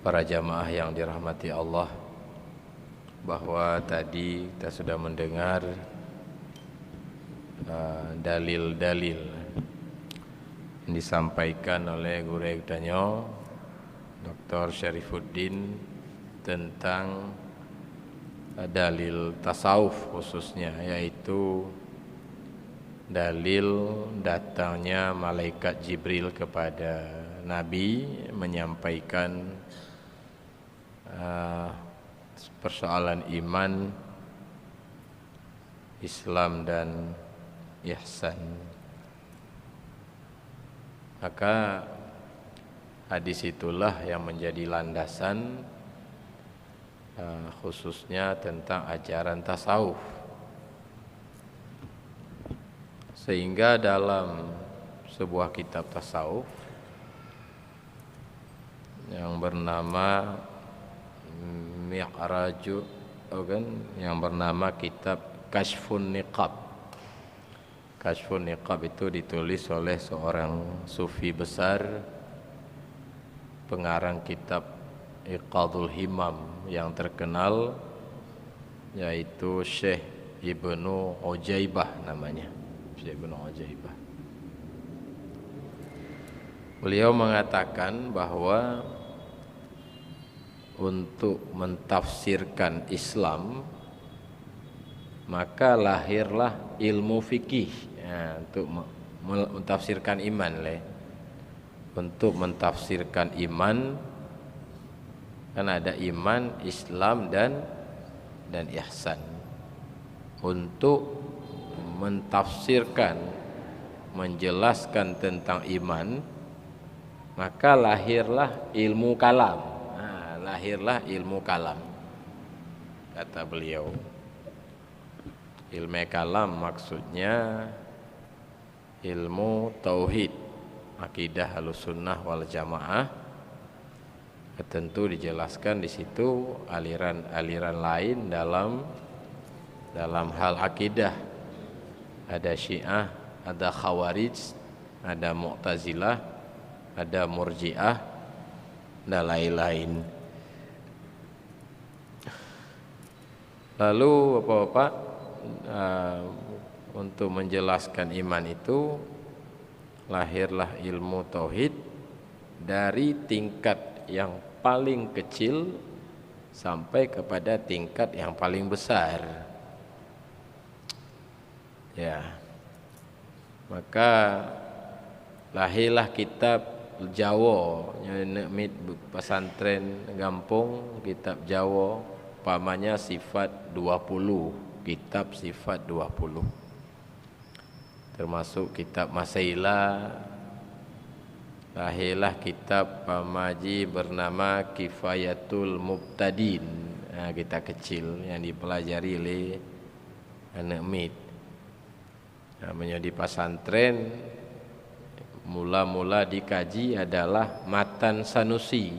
Para jamaah yang dirahmati Allah, bahwa tadi kita sudah mendengar dalil-dalil yang disampaikan oleh Guru Ekdanyo Dr. Syarifuddin tentang dalil tasawuf khususnya, yaitu dalil datangnya malaikat Jibril kepada Nabi menyampaikan persoalan iman, Islam dan ihsan. Maka hadis itulah yang menjadi landasan khususnya tentang ajaran tasawuf. Sehingga dalam sebuah kitab tasawuf yang bernama Mi'raju, yang bernama kitab Kashfun Niqab. Kashfun Niqab itu ditulis oleh seorang sufi besar, pengarang kitab Iqadul Himam yang terkenal, yaitu Syekh Ibnu Ujaibah namanya. Syekh Ibnu Ujaibah. Beliau mengatakan bahwa untuk mentafsirkan Islam maka lahirlah ilmu fikih, ya, untuk mentafsirkan iman untuk mentafsirkan iman, kan ada iman, Islam dan ihsan. Untuk mentafsirkan, menjelaskan tentang iman, maka lahirlah ilmu kalam. Lahirlah ilmu kalam, kata beliau. Ilmu kalam maksudnya ilmu tauhid, akidah Ahlussunnah wal Jamaah. Tentu dijelaskan di situ aliran-aliran lain dalam hal akidah. Ada Syiah, ada Khawarij, ada Mu'tazilah, ada Murji'ah, dan lain-lain. Lalu Bapak-bapak, untuk menjelaskan iman itu lahirlah ilmu tauhid dari tingkat yang paling kecil sampai kepada tingkat yang paling besar. Ya. Maka lahirlah kitab Jawa, mit pesantren Gampung, kitab Jawa, umpamanya sifat 20, kitab sifat 20. Termasuk kitab Masailah, lahirlah kitab pamaji bernama Kifayatul Mubtadin, kitab kecil yang dipelajari oleh anak mit. Menjadi pesantren mula-mula dikaji adalah Matan Sanusi.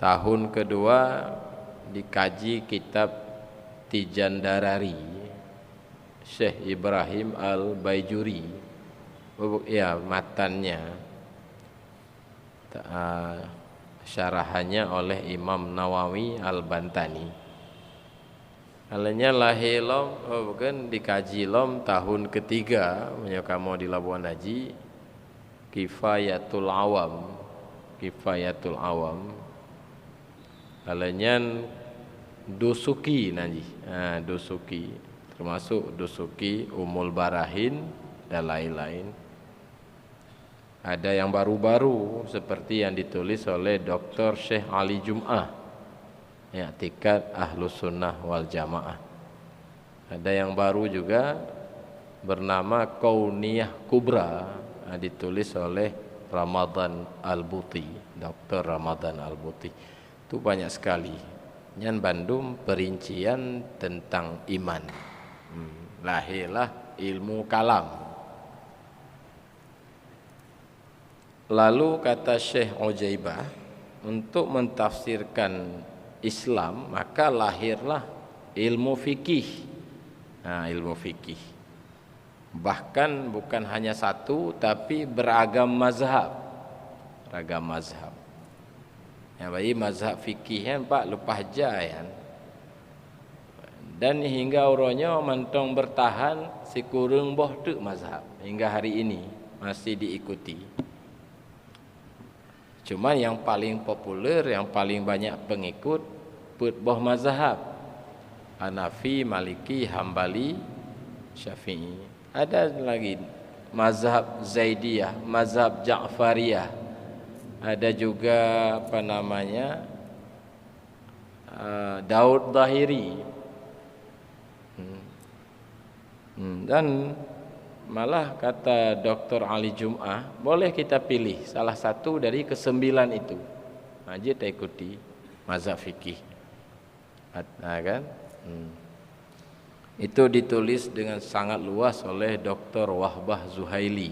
Tahun kedua dikaji kitab Tijan Darari, Syekh Ibrahim Al-Baijuri, ya matannya, syarahannya oleh Imam Nawawi Al-Bantani. Alanya lahilom, dikaji lom tahun ketiga, menyokamo di Labuan Haji, Kifayatul Awam. Alanya Dusuki nanti, Dusuki, termasuk Dusuki Umul Barahin dan lain-lain. Ada yang baru-baru seperti yang ditulis oleh Dr. Syekh Ali Jum'ah, ya, I'tiqad Ahlussunnah wal Jamaah. Ada yang baru juga bernama Kauniyah Kubra, ditulis oleh Ramadan Al-Buti, Dr. Ramadan Al-Buti. Itu banyak sekali. Nyan Bandung perincian tentang iman. Lahirlah ilmu kalam. Lalu kata Syekh Ujaibah, untuk mentafsirkan Islam maka lahirlah ilmu fikih. Ilmu fikih. Bahkan bukan hanya satu tapi beragam mazhab. ragam mazhab. Yang bagi mazhab fikih kan pak lepas jayan. Dan hingga orangnya mantong bertahan sekurang boh tu mazhab hingga hari ini masih diikuti. Cuma yang paling populer, yang paling banyak pengikut put boh mazhab Hanafi, Maliki, Hambali, Syafi'i. Ada lagi mazhab Zaidiyah, mazhab Ja'fariyah. Ada juga apa namanya Daud Zahiri. Dan malah kata Dr. Ali Jum'ah, boleh kita pilih salah satu dari ke-9 itu. Kita ikuti mazhab fikih. Kan? Itu ditulis dengan sangat luas oleh Dr. Wahbah Zuhaili.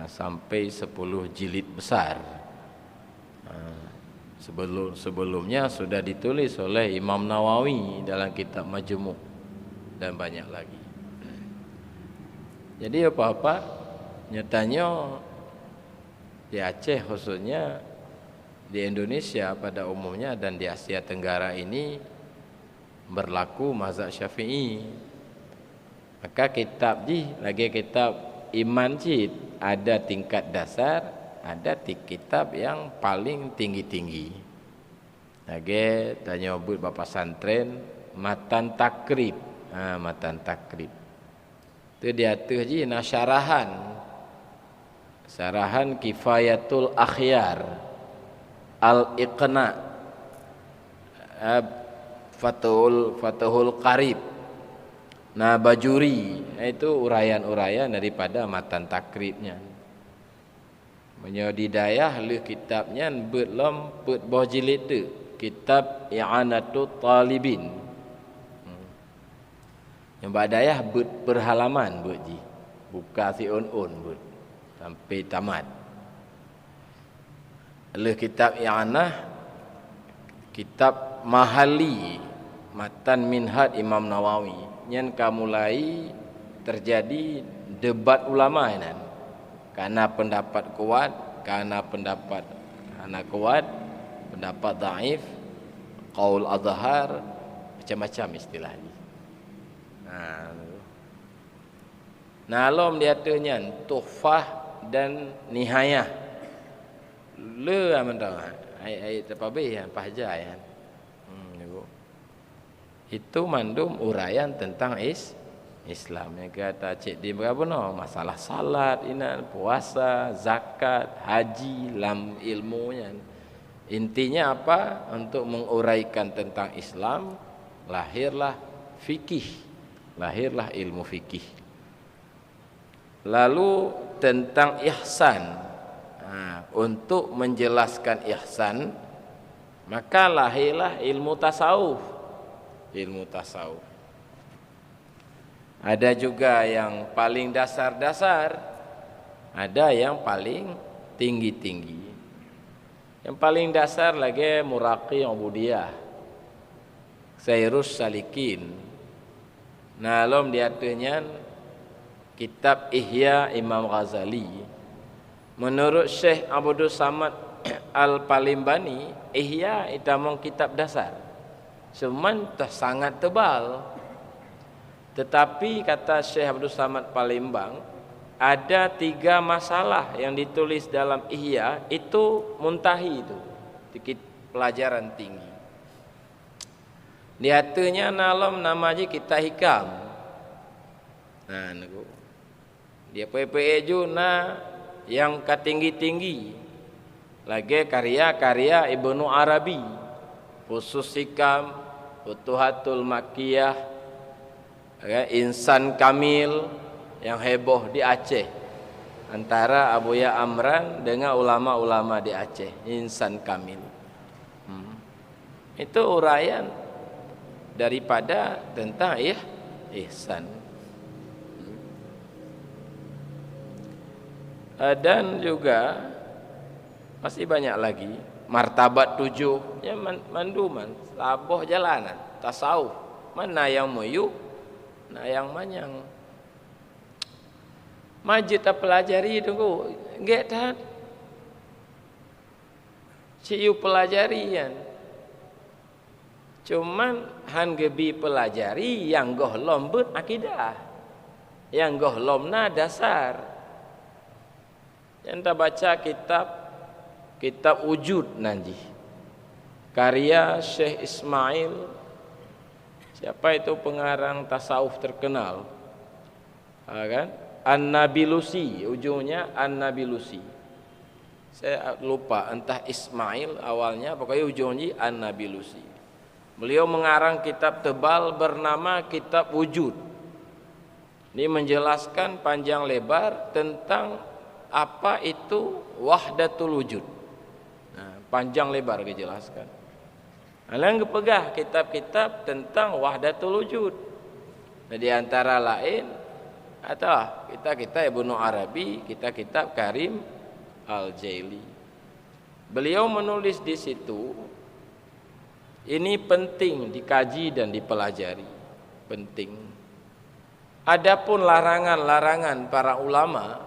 Sampai 10 jilid besar. Sebelumnya sudah ditulis oleh Imam Nawawi dalam kitab Majmu' dan banyak lagi. Jadi apa-apa nyatanya di Aceh khususnya, di Indonesia pada umumnya dan di Asia Tenggara ini berlaku mazhab Syafi'i. Maka kitab lagi kitab iman cid ada tingkat dasar, ada kitab yang paling tinggi-tinggi. Lagi tanya nyebut bapa santren matan takrib. Matan takrib. Itu di atas syarahan Kifayatul Akhyar, Al-Iqna, Fathul Qarib, Bajuri. Itu uraian-uraian daripada matan takribnya. Menyodidayah le kitabnya belum put boh jilid tu, kitab I'anatut Talibin. Yang badayah berhalaman buka si on sampai tamat. Le kitab I'anah, kitab Mahali, matan Minhaj Imam Nawawi. Yang mulai terjadi debat ulama ini. Karena pendapat kuat, karena pendapat anak kuat, pendapat dhaif, qaul azhar, macam-macam istilahnya. Alom dia tanya tuhfah dan nihayah. Le amandang ai tapabe yang pahja. Itu mandum uraian tentang Islam. Yang kata cik di berapa masalah salat, puasa, zakat, haji, lam ilmunya. Intinya apa? Untuk menguraikan tentang Islam, lahirlah fikih. Lahirlah ilmu fikih. Lalu tentang ihsan. Untuk menjelaskan ihsan, maka lahirlah ilmu tasawuf. Ilmu tasawuf. Ada juga yang paling dasar-dasar, ada yang paling tinggi-tinggi. Yang paling dasar lagi Muraqi Ubudiyah, Sairus Salikin. Alom diatanya kitab Ihya Imam Ghazali. Menurut Syekh Abdul Samad Al-Palimbani, Ihya itu memang kitab dasar. Cuman sangat tebal. Tetapi kata Syekh Abdul Samad Palimbang, ada 3 masalah yang ditulis dalam Ihya itu muntahi itu. Sedikit pelajaran tinggi. Diatanya nalom nama je kita hikam. Dia PPE juna yang ketinggi-tinggi. Lagi karya-karya Ibnu Arabi, khusus hikam, Futuhatul Makkiyah, Insan Kamil yang heboh di Aceh. Antara Abuya Amran dengan ulama-ulama di Aceh, Insan Kamil. Itu uraian daripada tentang ihsan. Dan juga masih banyak lagi martabat 7 ya manduman saboh jalanan tasawuf, mana yang muyu, nah yang manyang majid pelajari tunggu nggak tahan Ciu pelajarian. Cuman han gebi pelajari yang gohlom bet akidah. Yang gohlomna dasar. Yang tak baca kitab wujud nanti. Karya Syekh Ismail. Siapa itu pengarang tasawuf terkenal? Kan? An-Nabilusi, ujungnya An-Nabilusi. Saya lupa entah Ismail awalnya, pokoknya ujungnya An-Nabilusi. Beliau mengarang kitab tebal bernama Kitab Wujud. Ini menjelaskan panjang lebar tentang apa itu wahdatul wujud. Nah, panjang lebar dijelaskan. Kalian kepegah kitab-kitab tentang wahdatul wujud. Nah, di antara lain atau kita Ibnu Arabi, kitab Karim Al-Jaili. Beliau menulis di situ, ini penting dikaji dan dipelajari, penting. Adapun larangan-larangan para ulama,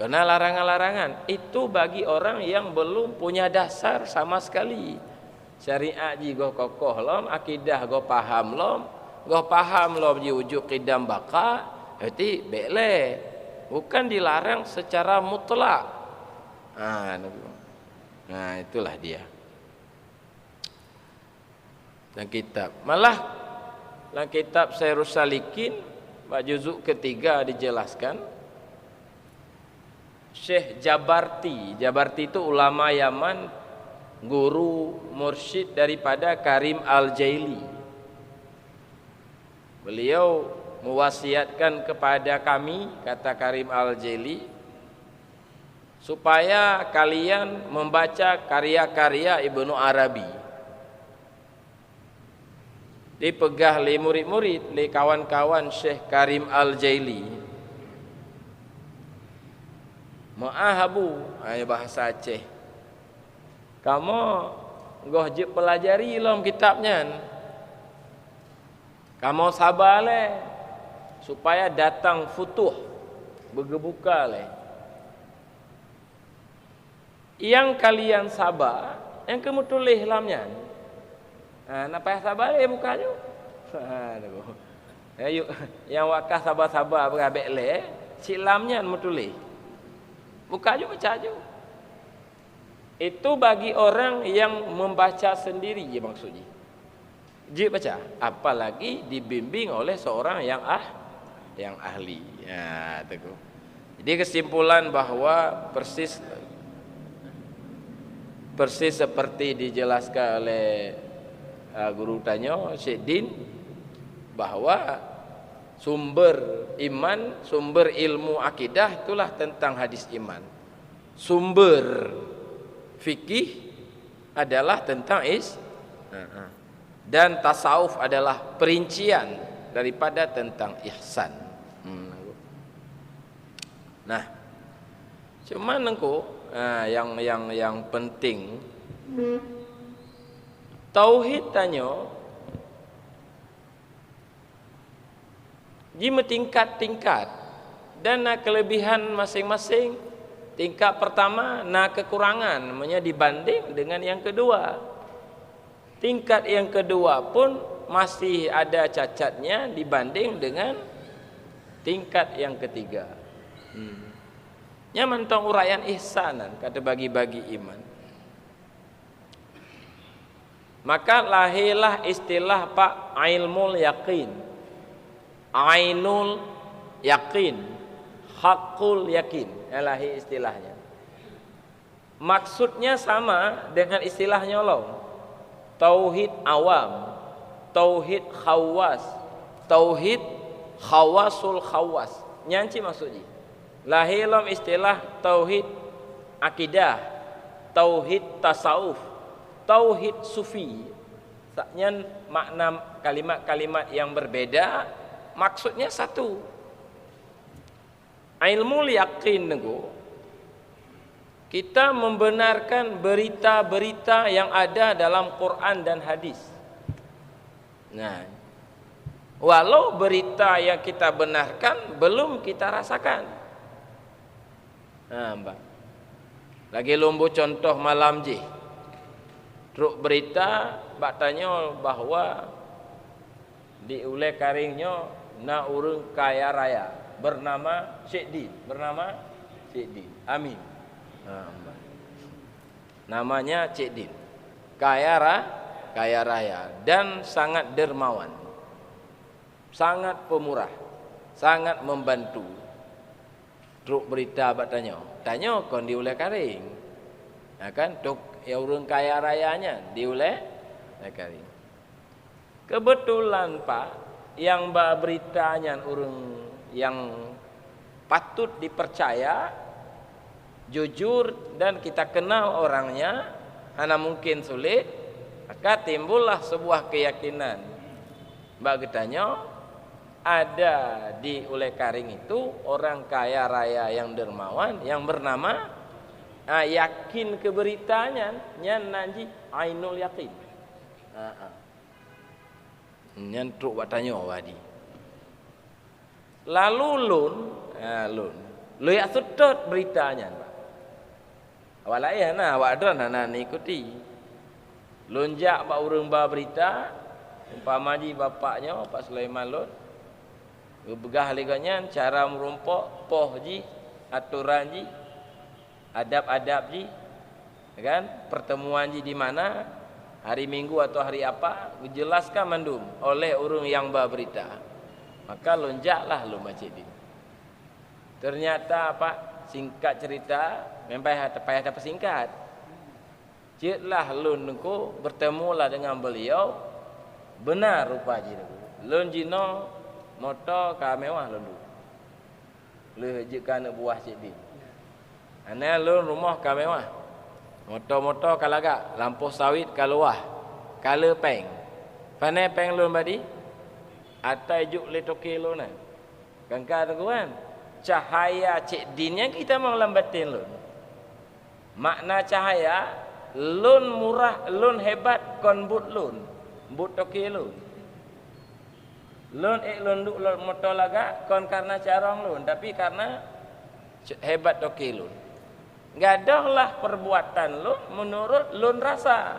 karena larangan-larangan itu bagi orang yang belum punya dasar sama sekali. Syariat ji go kokoh lom, akidah go paham lom ji wujud qidam baqa, berarti bele. Bukan dilarang secara mutlak. Nah, itulah dia. Dan kitab malah dalam kitab Sairus Salikin juzuk ketiga dijelaskan Syekh Jabarti itu ulama Yaman, guru mursyid daripada Karim Al-Jaili. Beliau mewasiatkan kepada kami, kata Karim Al-Jaili, supaya kalian membaca karya-karya Ibnu Arabi. Dipegah li murid-murid, li kawan-kawan Syekh Karim Al-Jaili. Ma'ahabu, bahasa Aceh. Kamu goh je pelajari lom kitabnya. Kamu sabar le, supaya datang futuh, bergebuka le. Yang kalian sabar, yang kamu tulis lamnya. Napa sabar le buka ju. Ayo, yang wakah sabar-sabar berabek le, silamnya mu tulis. Buka ju baca ju. Itu bagi orang yang membaca sendiri ya maksudnya. Dia baca, apalagi dibimbing oleh seorang yang ahli. Ya, teguh. Jadi kesimpulan bahwa persis seperti dijelaskan oleh guru tanya Syekh Din, bahwa sumber iman, sumber ilmu akidah itulah tentang hadis iman. Sumber fikih adalah tentang dan tasawuf adalah perincian daripada tentang ihsan. Nah, cuman yang penting tauhid tanyo jima tingkat-tingkat dan kelebihan masing-masing. Tingkat pertama kekurangan dibanding dengan yang kedua. Tingkat yang kedua pun masih ada cacatnya dibanding dengan tingkat yang ketiga. Nyaman tong uraian ihsanan kata bagi-bagi iman. Maka lahirlah istilah Pak ilmul yakin. Ainul yakin, hakul yakin. Lahir istilahnya. Maksudnya sama dengan istilah nyolong. Tauhid awam, tauhid khawas, tauhid khawasul khawas. Nyanci maksudnya. Lahirlah istilah tauhid akidah, tauhid tasawuf, tauhid sufi. Saknya makna kalimat-kalimat yang berbeda, maksudnya satu. Ilmu yakin nego, kita membenarkan berita-berita yang ada dalam Quran dan hadis. Nah, walau berita yang kita benarkan belum kita rasakan. Mbak. Lagi lumbu contoh malam je. Truk berita bak tanya bahawa di Ulai Karingnya na urang kaya raya bernama Syed Din, Amin. Namanya Syed Din. Kaya raya dan sangat dermawan. Sangat pemurah, sangat membantu. Truk berita bak tanya kon di Ulai Karing. Kan tok ya urang kaya rayanya di Ulai Karing. Kebetulan Pak, yang beritanya urang yang patut dipercaya, jujur dan kita kenal orangnya, hanya mungkin sulit, maka timbullah sebuah keyakinan. Mbak getanya ada di Ulai Karing itu orang kaya raya yang dermawan yang bernama yakin keberitanya nanji ainul yakin. Nyan truk watanya wadi. Lalu lun ya sedot beritanya, Pak. Awalnya nah wadran nah ikuti. Lonjak bak urang ba berita, umpama ji bapaknya Pak Sulaiman Lun. Begah liganya cara merompok poh ji, aturan ji, adab-adab ji. Kan pertemuan ji di mana? Hari Minggu atau hari apa, dijelaskan mandum oleh orang yang berberita. Maka lonjaklah lu Masjid ini. Ternyata Pak, singkat cerita, memang payah dapat singkat. Ciklah lun nengku bertemulah dengan beliau, benar rupa ji nengku. Lun jino motor ka mewah lun du. Lu jekan buah Cik Din. Ana lun rumah ka mewah. Motor-motor kalagak lampu sawit kaluah kala peng panai peng lun badi atai juk le toke lun kangka tuan cahaya Cik Din yang kita mau lambatin lun makna cahaya lun murah lun hebat kon but lun but toke lun lun duk motor lagak kon karena carong lun tapi karena hebat toke lun. Gadahlah perbuatan lun menurut lun rasa.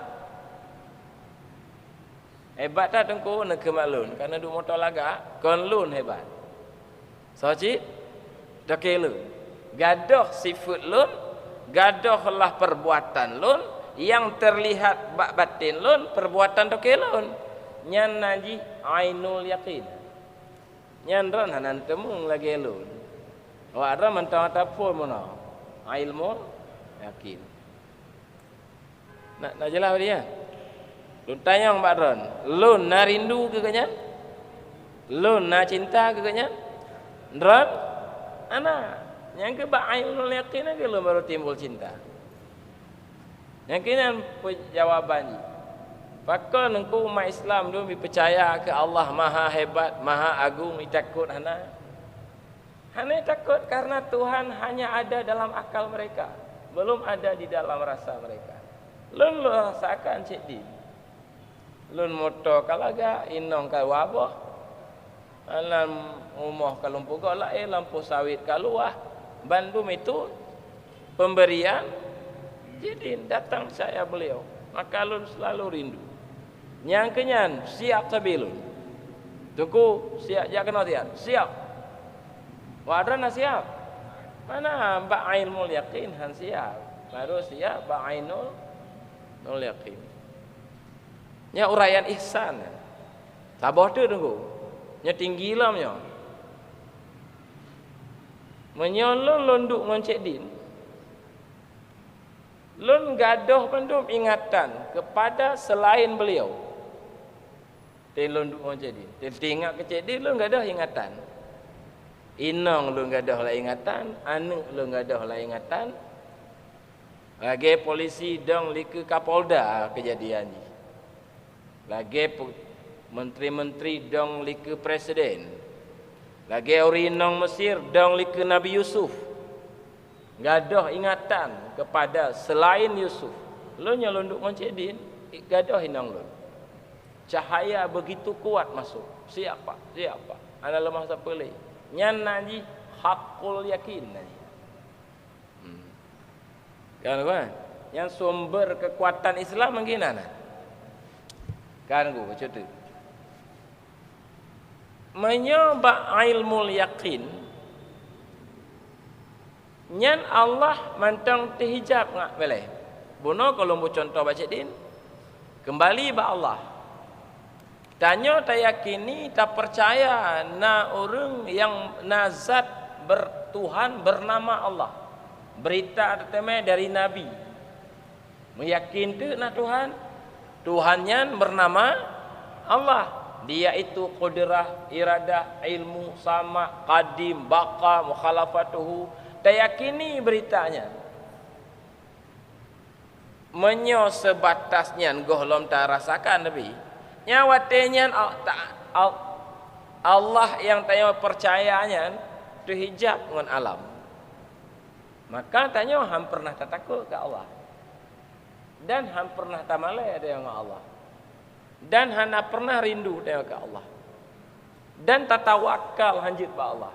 Hebat tak tengku nak kemalun karena duk motor lagak kon lun hebat. So cik toke lun. Gadah sifat lun, gadahlah perbuatan lun yang terlihat bak batin lun, perbuatan toke lun. Nyan naji ainul yakin. Nyan ran hanan temung lagi lun. Wa ra mentang pun mono. Ilmu yakin. Nak jelas dia. Lun tanya Mbak Ron, lun na rindu ke kanya? Lun na cinta ke kanya? Ron, ana yang ke ba ilmu yakin ke lun baru timbul cinta. Yang kini jawabannya. Pakon engkau umat Islam tu percaya ke Allah Maha hebat, Maha agung, takut hana. Hanya takut karena Tuhan hanya ada dalam akal mereka, belum ada di dalam rasa mereka. Lun rasakan Cik Din. Lun motor kalaga inong ka wabah. Alam umah kalumpu golak lampu sawit kaluah. Bandung itu pemberian Cik Din datang saya beliau. Maka lun selalu rindu. Yang kenyan siap sabilun. Tuku siap jak kena tian. Siap. Wadran siap. Mana ba ainul yakin han siap. Baru siap ba ainul yakin. Nya uraian ihsan. Tabah tu tunggu. Nya tinggi lamnya. Menyolong londuk ngon Cik Din. Lun gadoh pendum ingatan kepada selain beliau. Tin londuk ngon Cik Din. Tin tinggal ke Cik Din lun gadoh ingatan. Inong lu gadah lah ingatan, anu lu gadah lah ingatan. Lagi polisi dong liku Kapolda kejadian ni. Lagi menteri-menteri dong liku presiden. Lagi orinong Mesir dong liku Nabi Yusuf. Gadah ingatan kepada selain Yusuf. Lu nyelunduk Cik Din, gadah inong lu. Cahaya begitu kuat masuk. Siapa? Ana lemah sapele. Nyan naji hakul yakin naji. Kan apa? Yang sumber kekuatan Islam bagaimana? Kan gua macam tu. Menyoba ilmu yakin. Nyan Allah mantang terhijab ngak boleh. Buno kalau mau contoh baca din. Kembali ba Allah. Tanya tak yakini, tak percaya na orang yang nazat bertuhan bernama Allah. Berita tertema dari Nabi. Meyakin tu na Tuhan. Tuhannya bernama Allah. Dia itu qudrah, iradah, ilmu, sama, qadim, baqa, mukhalafatuhu. Tak yakini beritanya. Menyo sebatasnya gohlom tak rasakan tapi nyawatenya Allah yang tanya percayanya tu hijab dengan alam. Maka tanya ham pernah takut ke Allah. Dan ham pernah tamalai dengan Allah. Dan hana pernah rindu dengan ke Allah. Dan tatawakal hanjit ba Allah.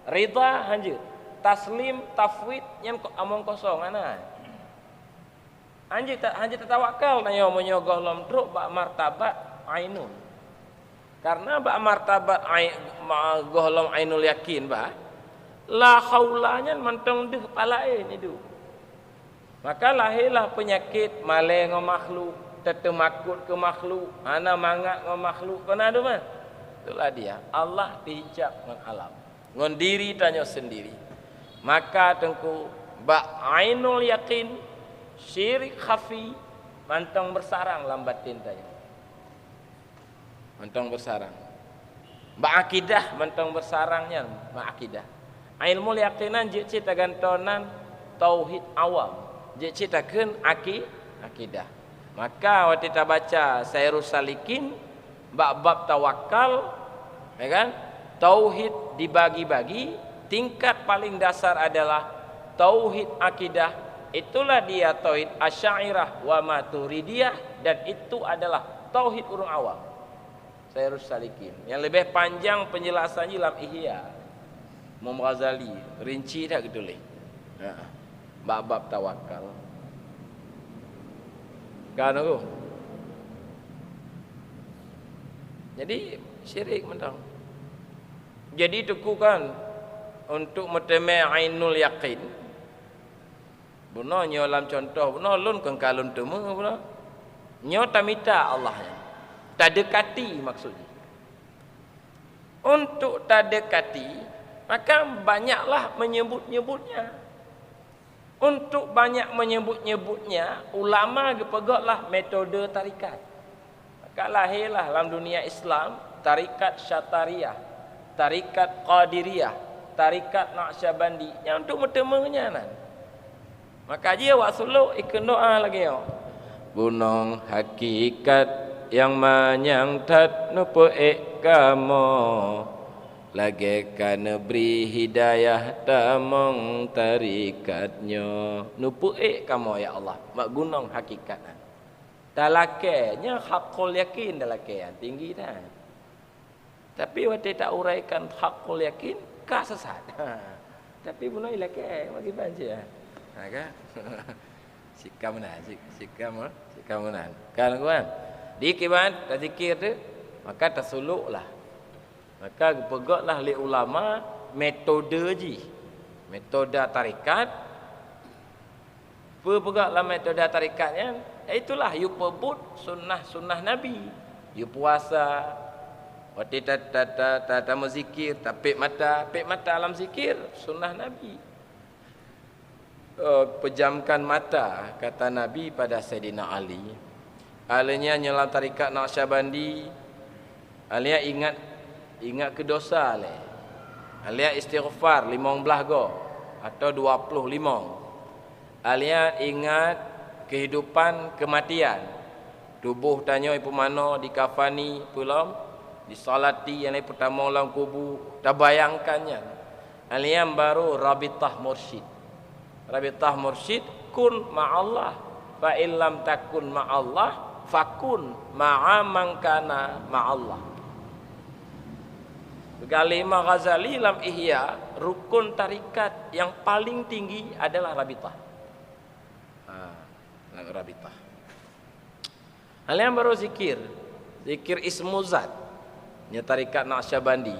Ridha hanjit. Taslim tafwid yang among kosong ana. Hanjit tatawakal tanya menyogoh lom truk ba martabat ainun. Karena ba martabat gohlom ainul yakin ba la haulanya mantong deh kepalain itu. Maka lahirlah penyakit malai ngom makhluk, tetemakut ke makhluk, ana mangat ngom makhluk. Kena ada mah? Itulah dia. Allah dihijab dengan alam. Ngon diri tanya sendiri. Maka tengku ba ainul yakin syirik khafi mantong bersarang lambatin tanya. Mantong bersarang. Ba akidah mantong bersarangnya, ba akidah. Ilmu yakinan je cita gantonan tauhid awam. Je citakeun akidah. Maka waktu kita baca Sairus Salikin bab tawakal, ya kan? Tauhid dibagi-bagi, tingkat paling dasar adalah tauhid akidah. Itulah dia tauhid Asy'ariyah wa Maturidiyah dan itu adalah tauhid urang awam. Sairus Salikin. Yang lebih panjang penjelasannya dalam Ihya. Imam Ghazali rinci dah gitu leh. Bab tawakal. Kan aku. Jadi syirik mentang. Jadi teku kan untuk meteme ainul yakin. Buno nyo dalam contoh, buno lun kengkalun temu buno. Nyo tamita Allahnya. Tak dekati maksudnya. Untuk tak dekati, maka banyaklah menyebut-nyebutnya. Untuk banyak menyebut-nyebutnya, ulama gepegaklah metode tarikat. Maka lahirlah dalam dunia Islam tarikat Syatariyah, tarikat Qadiriyah, tarikat Naqsyabandi yang untuk metemanya nan. Maka dia wasulu ikut doa lagi yo. Gunung hakikat yang manyang tat nupu kamo lagi kana beri hidayah tamong tarikatnya nupu kamo ya Allah mak gunung hakikat dalakenya hakul yakin dalakean tinggi dah tapi waktu tak uraikan hakul yakin ka sesat tapi buno ilake bagi banjir kan sikam nah sikam nah kan kawan di kiban tak zikir tu maka tersuluklah maka pegaklah li ulama metode tarikat pegaklah metode tarikatnya itulah you pebut sunnah Nabi you puasa waktu tata menzikir tapik mata alam zikir sunnah Nabi pejamkan mata kata Nabi pada Sayyidina Ali. Alanya nyelam tarikat Naqsyabandi, alia ingat ke dosa le. Alia istighfar 15 go atau 25. Alia ingat kehidupan kematian. Tubuh tanya ipu mano dikafani pulam, disolati yang pertama ulang kubur, tabayangkannya. Alia baru rabitah mursyid. Rabitah mursyid kun ma'allah fa illam takun ma'allah fakun ma'a man kana ma'allah. Kalimah Ghazali dalam Ihya, rukun tarikat yang paling tinggi adalah rabitah. Rabitah. Hal yang baru zikir ismuzat. Nya tarikat Naqsyabandi.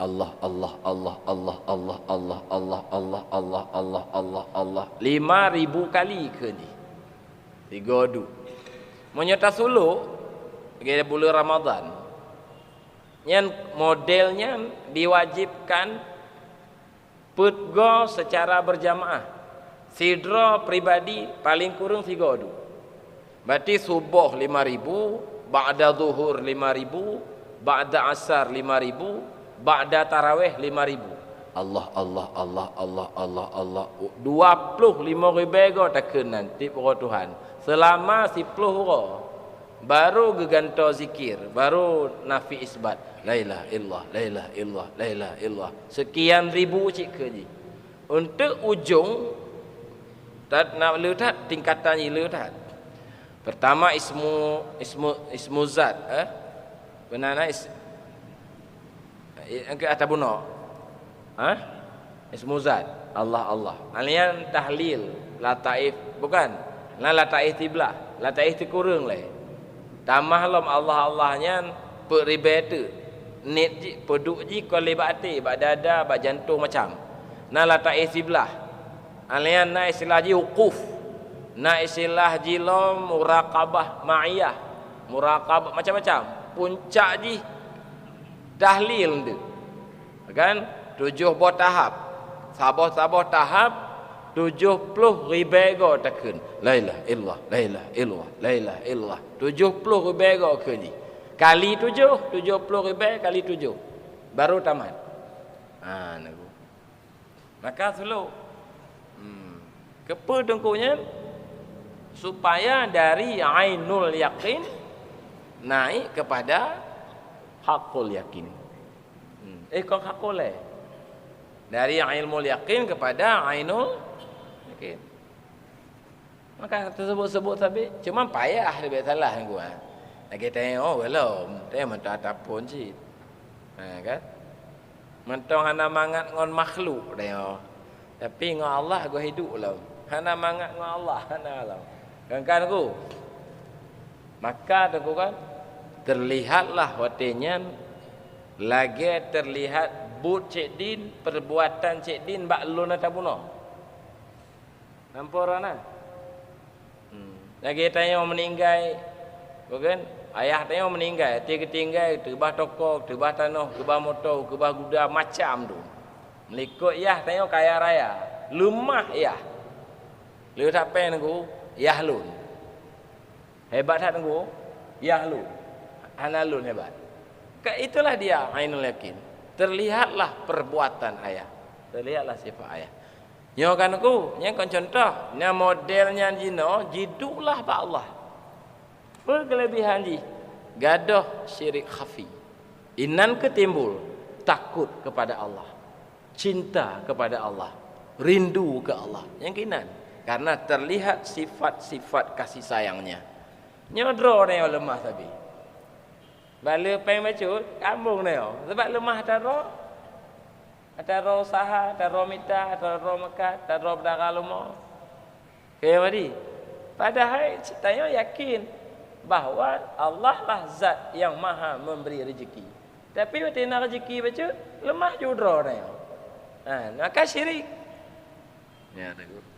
Allah Allah Allah Allah Allah Allah Allah Allah Allah Allah Allah Allah 5,000 kali ke ni. 3 du. Menyata suluk bagi bulan Ramadan. Yang modelnya diwajibkan putgo secara berjamaah. Sidra pribadi paling kurang 3 du. Berarti subuh 5,000, ba'da zuhur 5,000, ba'da asar 5,000, ba'da tarawih 5,000. Allah Allah Allah Allah Allah Allah 25,000 takkan nanti para Tuhan. Selama 10 orang baru geganto zikir, baru nafi isbat. La ilaha illallah, la ilaha illallah, la ilaha illallah. Sekian ribu cik ke ji. Untuk ujung tak nak letak tingkatan letak. Pertama ismu zat, benana angka atabuna. Ismu zat, Allah Allah. Alian tahlil, lataif, bukan. Nah lataif tiblah, lataif ti kurang leh. Tambah lam Allah Allahnya peribadu. Net ji peduk ji kali bati, bak dada, bak jantung macam. Nah lataif tiblah. Alian na istilah ji wuquf. Na istilah ji lam muraqabah ma'iyah. Muraqabah macam-macam. Puncak ji tahlil tu. Kan 7 buah tahap. Sabah tahap 70,000 takun. La ilaha illallah, la ilaha illallah, la ilaha illallah. 70,000 ke ni. Kali 7, 70,000 kali 7. Baru tamat. Nagu. Maka slow. Kepa dengkunya supaya dari ainul yakin naik kepada hakul yakin. Kau hakul dari ilmu yakin kepada ainul yakin. Maka tersebut-sebut tapi cuma payah lebih salah gua. Lagi tengok belum, tengok mentah tapun sih. Kan? Mentong hana mangat ngon makhluk tengok. Tapi ngon Allah gua hidup lah. Hana mangat ngon Allah, hana Allah. Kan aku. Maka tu kan terlihatlah watinya lagi terlihat but Cik Din, perbuatan Cik Din bak lun atabuna. Nampak orang Lagi tanya meninggal, bukan? Ayah tanya meninggal, tiga tinggal, tebah toko, tebah tanah, tebah motor, tebah kuda macam tu. Melikut yah tanya kaya raya, lemah yah. Lu tak pen aku, yah lun. Hebat tak aku, yah lun. Hana lun hebat. Itulah dia ainul yakin. Terlihatlah perbuatan ayah. Terlihatlah sifat ayah. Nyo kan aku, nya kan contoh, nya modelnya jino, jiduklah pak Allah. Berkelebihan ji, gadoh syirik khafi. Inan ketimbul takut kepada Allah. Cinta kepada Allah. Rindu ke Allah. Yang kinan. Karena terlihat sifat-sifat kasih sayangnya. Nyodro ni lemah tapi. Bala peng macut, kambung ni. Sebab lemah taro. Taro usaha, taro mita, taro makat, taro berdarah lemah. Kaya mari. Padahal saya yakin bahawa Allah lah zat yang maha memberi rezeki. Tapi waktu nak rezeki baca, lemah judra ni. Maka syirik. Ya, tengok.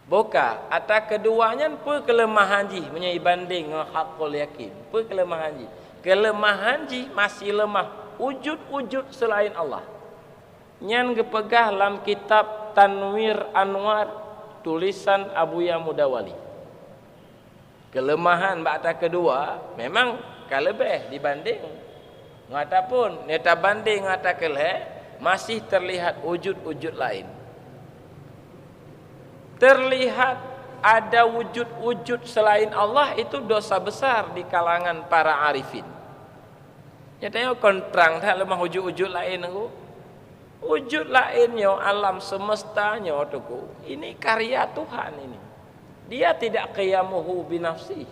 Boka atas keduanya pun kelemahan ji menyibanding dengan hakul yakin. Pun kelemahan ji. Kelemahan ji masih lemah wujud-wujud selain Allah. Yang kepegah dalam kitab Tanwir Anwar tulisan Abuya Mudawali. Kelemahan atas kedua memang kalebeh dibanding ataupun neta banding atas keleh masih terlihat wujud-wujud lain. Terlihat ada wujud-wujud selain Allah itu dosa besar di kalangan para arifin. Nyatanya kontrang tak lemah wujud-wujud lain aku. Wujud lainnya alam semestanya tuku. Ini karya Tuhan ini. Dia tidak qiyamuhu binafsi.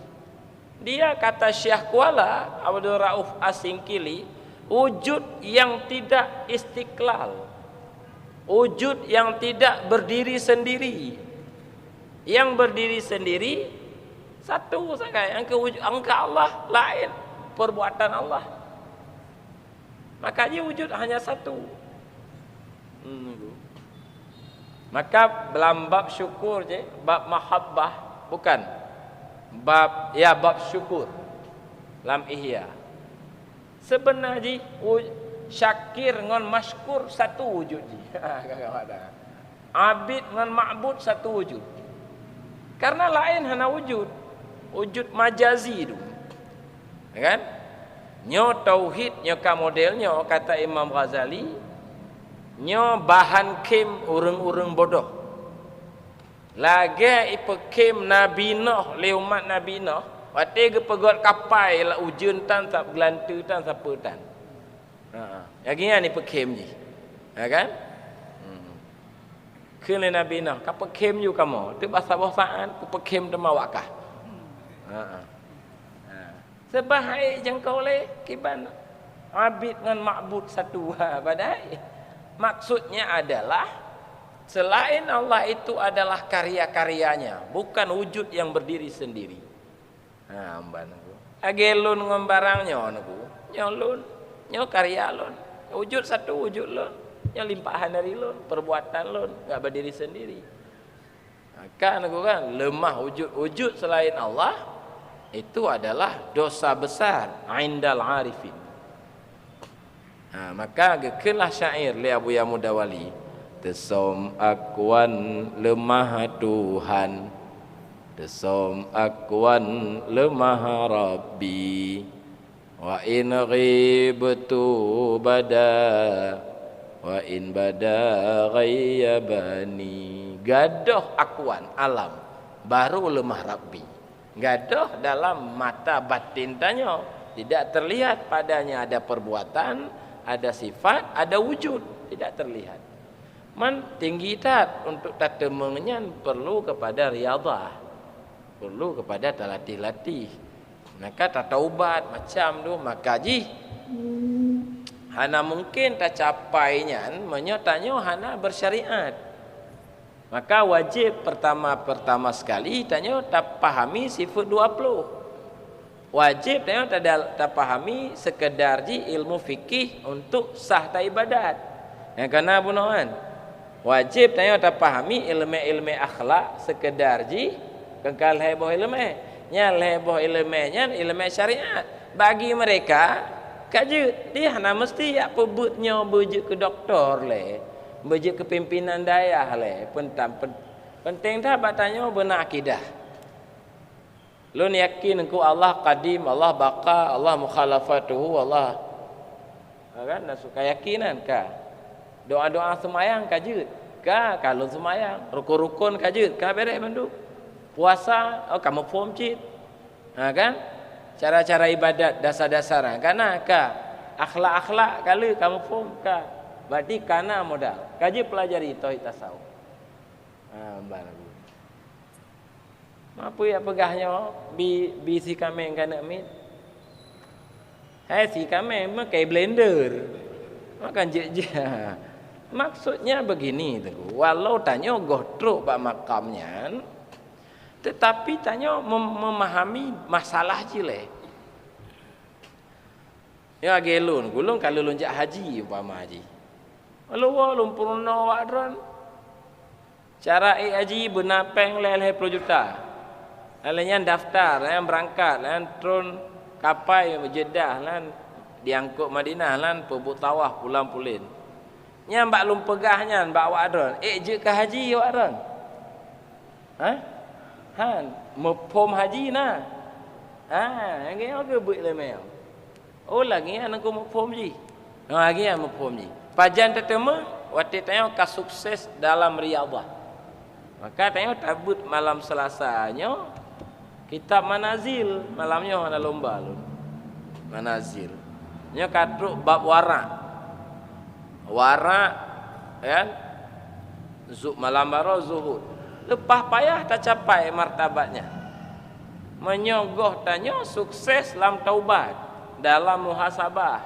Dia kata Syekh Kuala Abdul Rauf Asingkili, wujud yang tidak istiqlal. Wujud yang tidak berdiri sendiri. Yang berdiri sendiri satu saja, angka Allah lain, perbuatan Allah. Makanya wujud hanya satu. Maka dalam bab syukur je, bab mahabbah bukan. Bab syukur dalam Ihya. Sebenarnya syakir dengan mashkur satu wujud je. Abid dengan ma'bud satu wujud. Karena lain hanya wujud majazi tu. Kan? Nyo tauhid nyo ka modelnya kata Imam Ghazali, nyo bahan kim urang-urang bodoh. Lagi ipekim Nabi Nuh, le umat Nabi Nuh, wate ge pegot kapai la ujun tan sap gelantu tan sapa tan. Ya gini ni pekim ji. Ya kan? Kene Nabi Nuh, ka pekim you kamu, tu bahasa-bahasaan ku pekim tema wakah. Sebahaik jangkau le kiban abid dengan ma'bud satu. Badai. Maksudnya adalah selain Allah itu adalah karya-karyanya, bukan wujud yang berdiri sendiri. Amban aku. Agelun ngombarangnya aku. Nyolun, nyo karya lun. Wujud satu wujud lun. Nyo limpahan dari lun, perbuatan lun, enggak berdiri sendiri. Kan aku kan lemah wujud selain Allah. Itu adalah dosa besar indal arifin. Maka gekelah syair li Abu Ya Mudawali, tesom akuan lemah Tuhan, tesom akuan lemah Rabbi, wa in ghibtu bada, wa in bada ghayyabani. Gadoh akuan alam baru lemah Rabbi. Gadoh dalam mata batin tanya, tidak terlihat padanya ada perbuatan, ada sifat, ada wujud, tidak terlihat. Man tinggi tat untuk tatemengan perlu kepada riyadhah, perlu kepada talatih-latih. Maka tataubat macam tu, maka ji hana mungkin tak capainya menyatanya hana bersyariat. Maka wajib pertama sekali tanya tak pahami sifat 20. Wajib tanya tak pahami sekedar ji ilmu fikih untuk sah ta ibadat. Yang kena bunuhan. Wajib tanya tak pahami ilmu akhlak sekedar ji kengkal heboh ilmu. Nya heboh ilmunya ilmu syariat. Bagi mereka kaje dia hana mesti ya pebutnya beje ke doktor le. Beje kepimpinan dayah le. Penting dah bertanya benar akidah. Lu yakin engkau Allah qadim, Allah baqa, Allah mukhalafatuhu, Allah. Kan dah suka yakinan ka. Doa-doa semayang kajut. Ka kalau semayang, rukun-rukun kajut, ka berek bendu. Puasa, kamu form cit. Kan? Cara-cara ibadat dasar-dasaran. Kana ka akhlak-akhlak kalau kamu form ka. Berarti kana modal. Kaji pelajari tauhid tasawuf. Baru. Apa ya pegahnya bi si kami kana mit. Si kami mah kayak blender. Makan je. Maksudnya begini tu. Walau tanya gotruk pak makamnya, tetapi tanya memahami masalah cile. Ya gelun, gulung kalau lonjak haji umpama haji. Lalu lumpurna wadron. Cara haji benapeng leleh 10 juta. Lainnya daftar, lain berangkat, lain turun kapai Jeddah, lain diangkut Madinah, lain pebut tawaf pulang pulin. Nya mbak lum pegahnya mbak wadron. Je ke haji wadron. Han, mepom haji na. Yang ke buat lemel. Oh lagi anak ko mepom ji. Lagi yang mepom ji. Pajan tetema waktu tanya ka sukses dalam riyadhah. Maka tanya tabut malam Selasanya kitab manazil, malamnya mana lomba lu. Manazil. Nya katruk bab wara. Wara kan? Malam bara zuhud. Lepas payah tak capai martabatnya. Menyogoh tanya sukses dalam taubat, dalam muhasabah.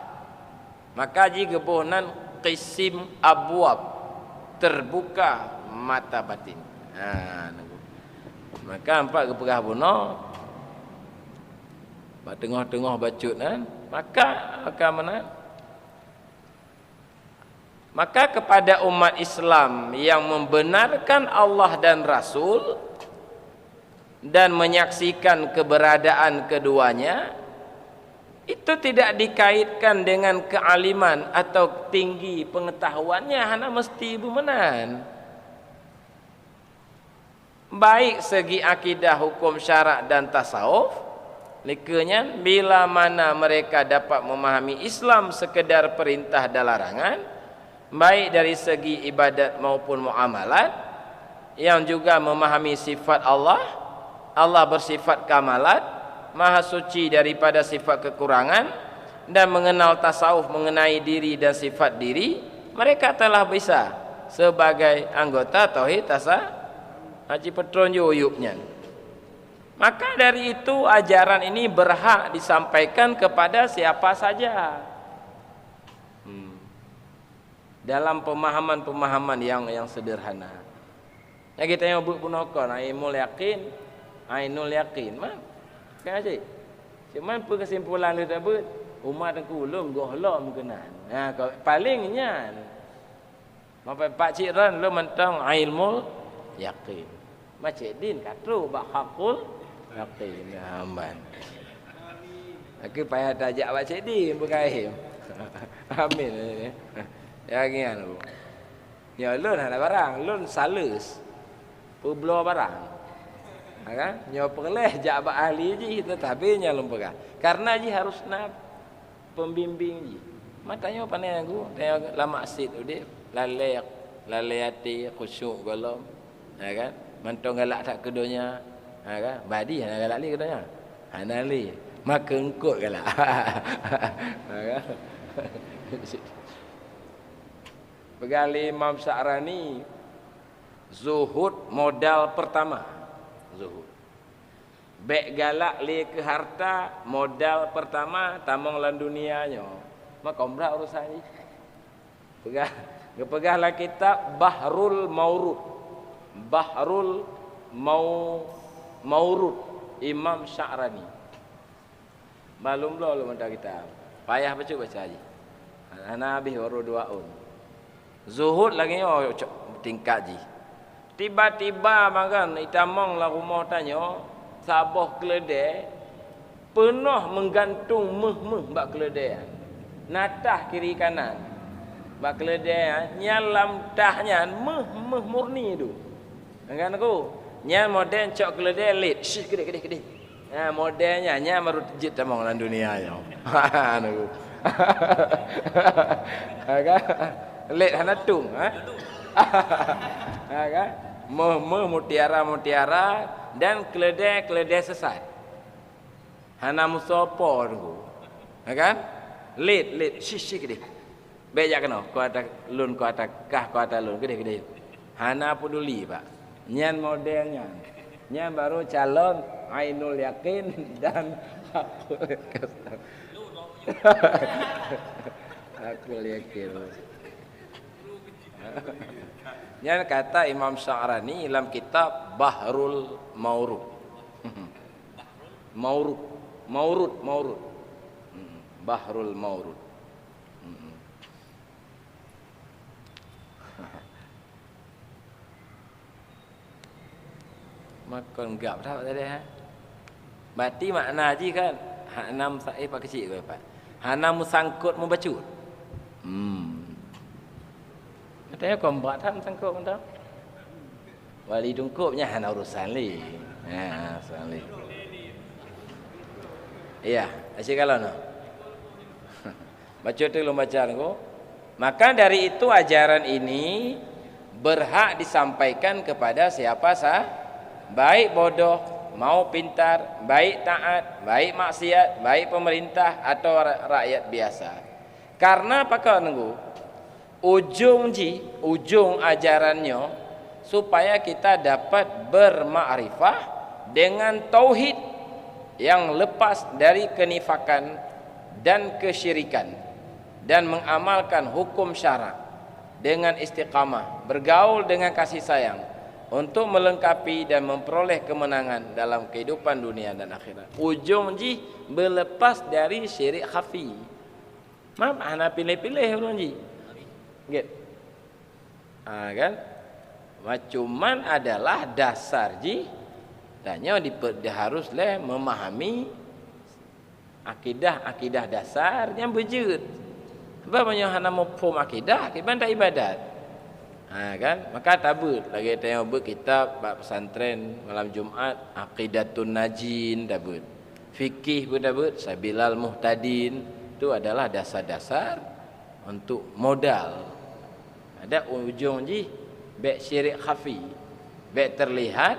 Maka jika bohnan qisim abwab, terbuka mata batin. Maka empat kepegah bunuh tengah-tengah bacut kan, maka akan mana? Maka kepada umat Islam yang membenarkan Allah dan Rasul dan menyaksikan keberadaan keduanya, itu tidak dikaitkan dengan kealiman atau tinggi pengetahuannya, hanya mesti bemenan. Baik segi akidah, hukum syarak dan tasawuf, likanya bila mana mereka dapat memahami Islam sekedar perintah dan larangan, baik dari segi ibadat maupun muamalat, yang juga memahami sifat Allah, Allah bersifat kamalat, maha suci daripada sifat kekurangan, dan mengenal tasawuf mengenai diri dan sifat diri, mereka telah bisa sebagai anggota tauhid tasawuf Haji Petron Yuyupnya. Maka dari itu ajaran ini berhak disampaikan kepada siapa saja. Dalam pemahaman-pemahaman yang sederhana. Yang kita yang gunakan ainul yakin, mah. Kan cik? Cuma kesimpulan dia sebut umat tengkulum gohlom kenan. Nah, palingnya Pak Cik Ran lu mentang ilmu yakin. Macam din katru bak hakul yakin aman. Aku payah tajak Pak Cik Din berkaim. Amin. Ya gian lu. Ya lun ada barang, lun salus. Peblo barang. Kan? Nyo perleh jak bak ahli ji tetapi nya lum pegang. Karena ji harus nak pembimbing ji. Matanya pandai aku, tengok lama asid udip, lalai khusyuk golom. Ha kan? Mantong galak tak kedonya. Ha kan? Badi hana galak li kedonya. Hana li. Maka engkut galak. Ha kan? Pegali Imam Sya'rani, zuhud modal pertama. Zuhud. Bek galak li ke harta modal pertama tamong lan dunianya. Maka umrah urusan ni. Pegahlah kitab Bahrul Maurud. Bahrul Maurud Imam Sya'rani. Malum lo mentah kitab. Payah baca haji. Ana habis baru 2 un. Zuhud lagi tingkat ji. Tiba-tiba makan itamong lah rumah tanya sabah keledai penuh menggantung meh bak keledai. Natah kiri kanan. Bak keledai nyalam tahnya meh murni tu. Kan aku. Nya model cok keledai lit. Syih gede. Ha modelnya nya baru tejit tamong dalam dunia nya. Ha aku. Kan lit hana tung ha. Ha kan? Mutiara dan keledai sesat. Hana musopo tu. Ha kan? Lit syih gede. Bejak kena ku ada lun ku ada kah ku ada lun gede. Hana peduli pak. Nyan modelnya. Nyan baru calon ainul yakin dan aku yakin. Yang kata Imam Sya'rani dalam kitab Bahrul Maurud. Maurud. Bahrul Maurud. Makan enggak berapa tadi ha? Berarti makna ji kan hanam sa'i pak kecil ke pak. Hanam sangkut membacut. Katanya kau buat tak sangkut entah. Wali dungkupnya hana urusan li. Ha, urusan li. Iya, asyik kalau no. Baca tu belum baca aku. Maka dari itu ajaran ini berhak disampaikan kepada siapa sah. Baik bodoh, mau pintar, baik taat, baik maksiat, baik pemerintah atau rakyat biasa. Karena apa kau nunggu? Ujung ajarannya supaya kita dapat bermakrifah dengan tauhid yang lepas dari kenifakan dan kesyirikan dan mengamalkan hukum syarak dengan istiqamah, bergaul dengan kasih sayang, untuk melengkapi dan memperoleh kemenangan dalam kehidupan dunia dan akhirat. Ujung ji berlepas dari syirik khafi. Maaf, ana pilih-pilih ulun ji. Get. Kan? Cuman adalah dasar ji dannya dia haruslah memahami akidah dasar yang berjut. Sebab banyak hana mafhum akidah, kita tak ibadat. Kan? Maka tabut lagi tengok buat kitab bab pesantren malam Jumaat Aqidatun Najin tabut. Fikih pun tabut Sabilal Muhtadin. Itu adalah dasar-dasar untuk modal. Ada ujung ji baik syirik khafi, baik terlihat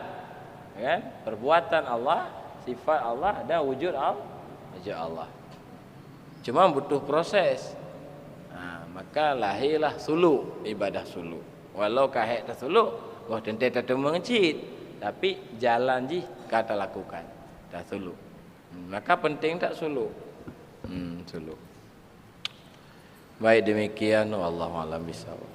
kan perbuatan Allah, sifat Allah dan wujud Allah. Cuma butuh proses. Maka lahirlah suluk, ibadah suluk. Walau kahek tak suluk, wah tentu tak mengecit, tapi jalan ji kata lakukan, tak suluk. Maka penting tak suluk. Suluk. Baik demikian, wallahu a'lam bishawab.